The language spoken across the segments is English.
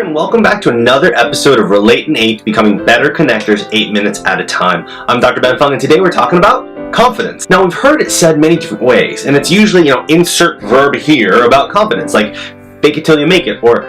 and welcome back to another episode of Relate in 8, Becoming Better Connectors 8 Minutes at a Time. I'm Dr. Ben Fung, and today we're talking about confidence. Now, we've heard it said many different ways, and it's usually, insert verb here about confidence, like fake it till you make it, or,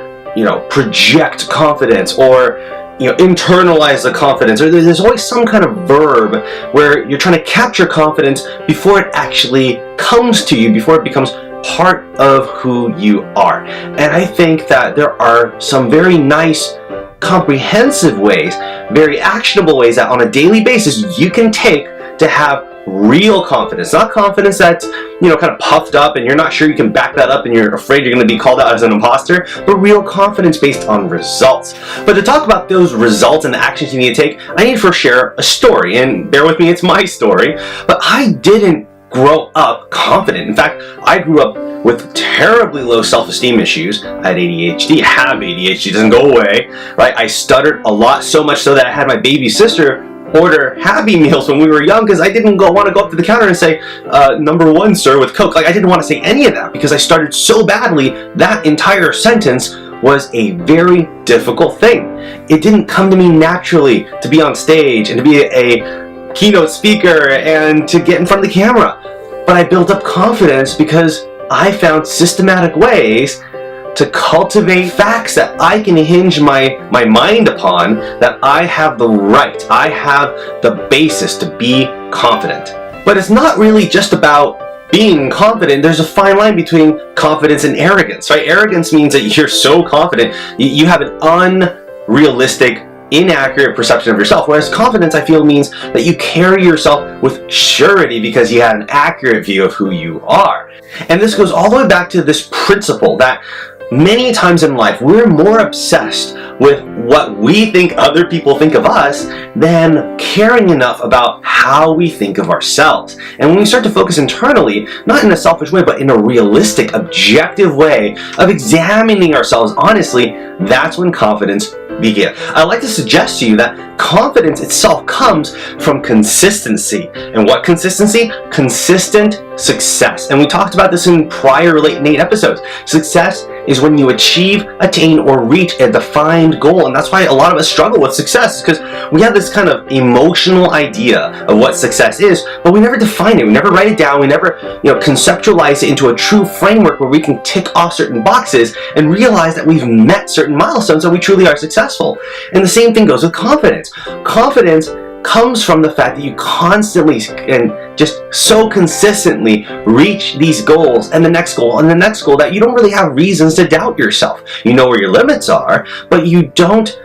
project confidence, or, internalize the confidence, or there's always some kind of verb where you're trying to capture confidence before it actually comes to you, before it becomes part of who you are. And I think that there are some very nice, comprehensive ways, very actionable ways that on a daily basis you can take to have real confidence. Not confidence that's, kind of puffed up and you're not sure you can back that up and you're afraid you're going to be called out as an imposter, but real confidence based on results. But to talk about those results and the actions you need to take, I need to first share a story. And bear with me, it's my story, but I didn't grow up confident. In fact, I grew up with terribly low self-esteem issues. I had ADHD, have ADHD, doesn't go away, right? I stuttered a lot, so much so that I had my baby sister order Happy Meals when we were young because I didn't want to go up to the counter and say, number one, sir, with Coke. Like, I didn't want to say any of that because I stuttered so badly. That entire sentence was a very difficult thing. It didn't come to me naturally to be on stage and to be a keynote speaker and to get in front of the camera. But I built up confidence because I found systematic ways to cultivate facts that I can hinge my mind upon, that I have the right, I have the basis to be confident. But it's not really just about being confident. There's a fine line between confidence and arrogance, right? Arrogance means that you're so confident, you have an unrealistic, inaccurate perception of yourself, whereas confidence, I feel, means that you carry yourself with surety because you have an accurate view of who you are. And this goes all the way back to this principle that many times in life we're more obsessed with what we think other people think of us than caring enough about how we think of ourselves. And when we start to focus internally, not in a selfish way, but in a realistic, objective way of examining ourselves honestly, that's when confidence begins. I'd like to suggest to you that confidence itself comes from consistency. And what consistency? Consistent success. And we talked about this in prior Relate in 8 episodes. Success is when you achieve, attain, or reach a defined goal. And that's why a lot of us struggle with success, because we have this kind of emotional idea of what success is, but we never define it. We never write it down. We never, conceptualize it into a true framework where we can tick off certain boxes and realize that we've met certain milestones and we truly are successful. And the same thing goes with confidence. Confidence comes from the fact that you constantly and just so consistently reach these goals and the next goal and the next goal that you don't really have reasons to doubt yourself. You know where your limits are, but you don't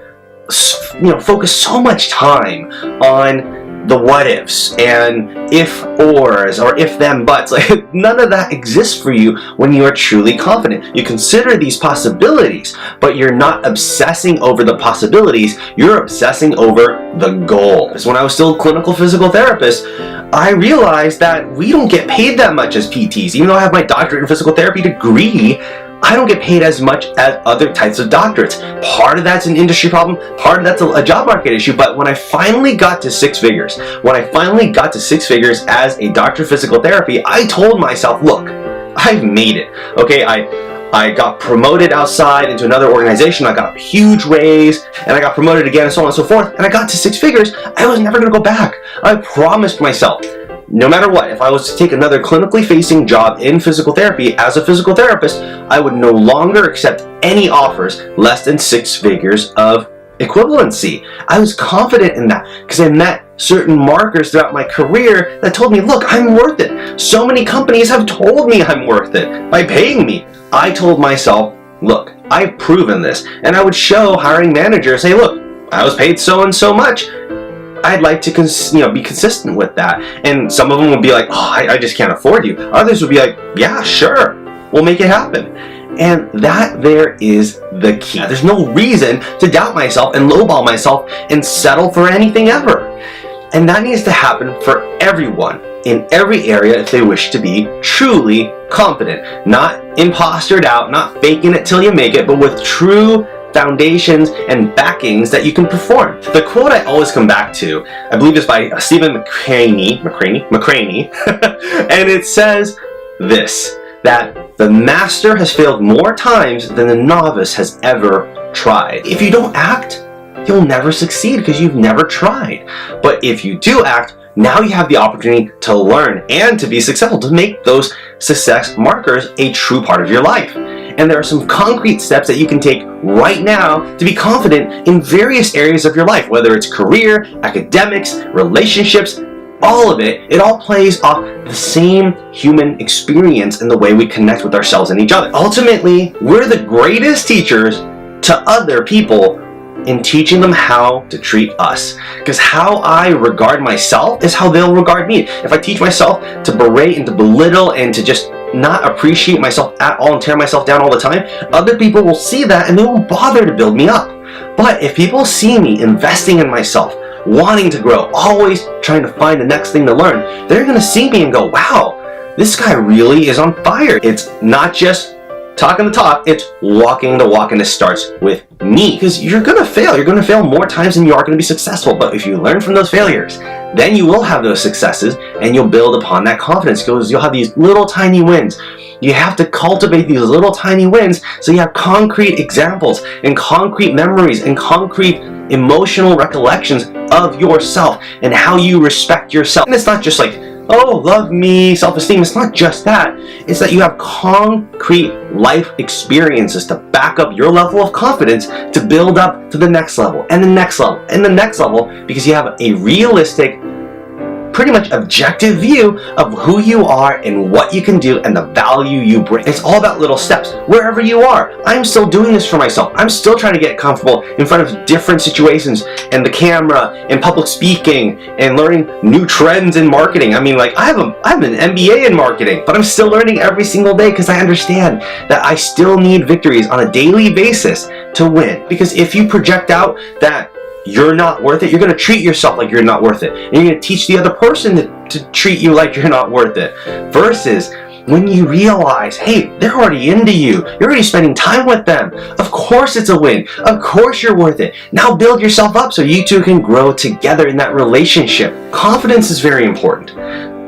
focus so much time on the what ifs and if ors or if them buts. Like, none of that exists for you when you are truly confident. You consider these possibilities, but you're not obsessing over the possibilities, you're obsessing over the goal. When I was still a clinical physical therapist, I realized that we don't get paid that much as PTs. Even though I have my doctorate in physical therapy degree, I don't get paid as much as other types of doctorates. Part of that's an industry problem, part of that's a job market issue, but when I finally got to six figures, as a doctor of physical therapy, I told myself, look, I've made it, okay? I got promoted outside into another organization, I got a huge raise, and I got promoted again, and so on and so forth, and I got to six figures. I was never gonna go back. I promised myself, no matter what, if I was to take another clinically facing job in physical therapy as a physical therapist, I would no longer accept any offers less than 6 figures of equivalency. I was confident in that because I met certain markers throughout my career that told me, look, I'm worth it. So many companies have told me I'm worth it by paying me. I told myself, look, I've proven this. And I would show hiring managers, hey, look, I was paid so and so much. I'd like to be consistent with that. And some of them would be like, oh, I just can't afford you. Others would be like, yeah, sure, we'll make it happen. And that there is the key. There's no reason to doubt myself and lowball myself and settle for anything ever. And that needs to happen for everyone in every area if they wish to be truly confident. Not impostered out, not faking it till you make it, but with true foundations and backings that you can perform. The quote I always come back to, I believe is by Stephen McCraney, and it says this, that the master has failed more times than the novice has ever tried. If you don't act, you'll never succeed because you've never tried. But if you do act, now you have the opportunity to learn and to be successful, to make those success markers a true part of your life. And there are some concrete steps that you can take right now to be confident in various areas of your life, whether it's career, academics, relationships, all of it. It all plays off the same human experience in the way we connect with ourselves and each other. Ultimately, we're the greatest teachers to other people in teaching them how to treat us. Because how I regard myself is how they'll regard me. If I teach myself to berate and to belittle and to just not appreciate myself at all and tear myself down all the time, other people will see that and they won't bother to build me up. But if people see me investing in myself, wanting to grow, always trying to find the next thing to learn, they're going to see me and go, wow, this guy really is on fire. It's not just talking the talk, it's walking the walk, and it starts with me. Because you're going to fail. You're going to fail more times than you are going to be successful. But if you learn from those failures, then you will have those successes and you'll build upon that confidence because you'll have these little tiny wins. You have to cultivate these little tiny wins so you have concrete examples and concrete memories and concrete emotional recollections of yourself and how you respect yourself. And it's not just like, oh, love me, self-esteem. It's not just that. It's that you have concrete life experiences to back up your level of confidence to build up to the next level and the next level and the next level, because you have a realistic, pretty much objective view of who you are and what you can do and the value you bring. It's all about little steps wherever you are. I'm still doing this for myself. I'm still trying to get comfortable in front of different situations and the camera and public speaking and learning new trends in marketing. I mean, like I have an MBA in marketing, but I'm still learning every single day because I understand that I still need victories on a daily basis to win. Because if you project out that you're not worth it, you're going to treat yourself like you're not worth it. And you're going to teach the other person to treat you like you're not worth it. Versus when you realize, hey, they're already into you. You're already spending time with them. Of course it's a win. Of course you're worth it. Now build yourself up so you two can grow together in that relationship. Confidence is very important.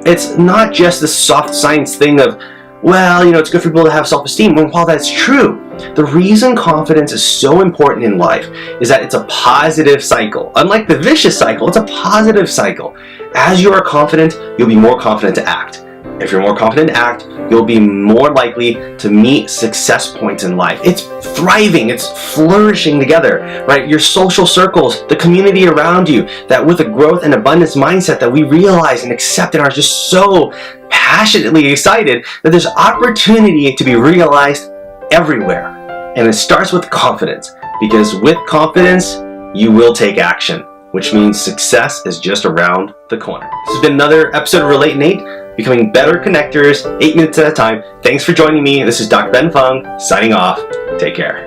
It's not just the soft science thing of, well, you know, it's good for people to have self-esteem. When while that's true, the reason confidence is so important in life is that it's a positive cycle. Unlike the vicious cycle, it's a positive cycle. As you are confident, you'll be more confident to act. If you're more confident to act, you'll be more likely to meet success points in life. It's thriving, it's flourishing together, right? Your social circles, the community around you, that with a growth and abundance mindset that we realize and accept and are just so passionately excited that there's opportunity to be realized everywhere. And it starts with confidence, because with confidence, you will take action, which means success is just around the corner. This has been another episode of Relate and 8, becoming better connectors 8 minutes at a time. Thanks for joining me. This is Dr. Ben Fung signing off. Take care.